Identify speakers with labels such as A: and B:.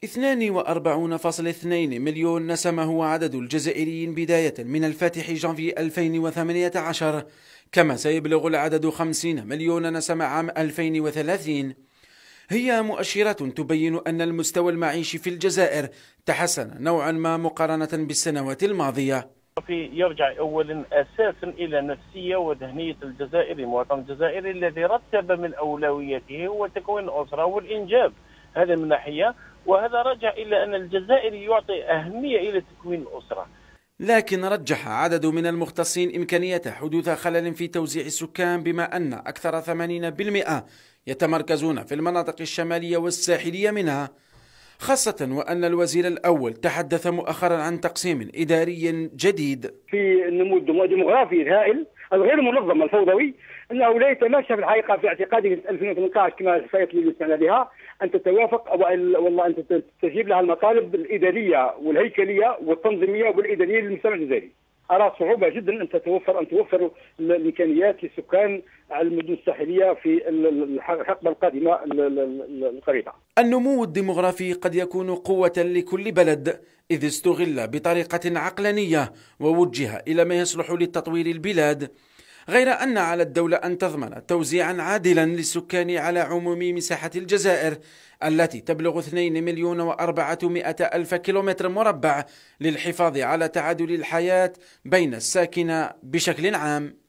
A: 42.2 مليون نسمة هو عدد الجزائريين بداية من الفاتح جانفي 2018، كما سيبلغ العدد 50 مليون نسمة عام 2030. هي مؤشرات تبين أن المستوى المعيشي في الجزائر تحسن نوعا ما مقارنة بالسنوات الماضية.
B: يرجع أولا أساسا إلى نفسية وذهنية الجزائري، المواطن الجزائري الذي رتب من أولوياته هو تكوين أسرة والإنجاب، هذا من ناحية، وهذا رجع إلى أن الجزائري يعطي أهمية إلى تكوين الأسرة.
A: لكن رجح عدد من المختصين إمكانية حدوث خلل في توزيع السكان، بما أن أكثر 80% يتمركزون في المناطق الشمالية والساحلية منها، خاصة وأن الوزير الأول تحدث مؤخرا عن تقسيم إداري جديد.
C: في النمو الديموغرافي الهائل الغير منظم الفوضوي، أنه لا يتماشى في الحقيقة في اعتقادي 2018 كما الفئات اللي سمعنا بها أن تتوافق والله أن تستجيب لها المطالب الإدارية والهيكلية والتنظيمية والإدارية للمجتمع الجزائري. أرى صعوبة جدا أن توفر الإمكانيات لسكان المدن الساحلية في الحقبة القادمة القريبة.
A: النمو الديمغرافي قد يكون قوة لكل بلد إذ استغل بطريقة عقلانية ووجه إلى ما يصلح لتطوير البلاد، غير أن على الدولة أن تضمن توزيعا عادلا للسكان على عموم مساحة الجزائر التي تبلغ 2,400,000 كيلومتر مربع، للحفاظ على تعادل الحياة بين الساكنة بشكل عام.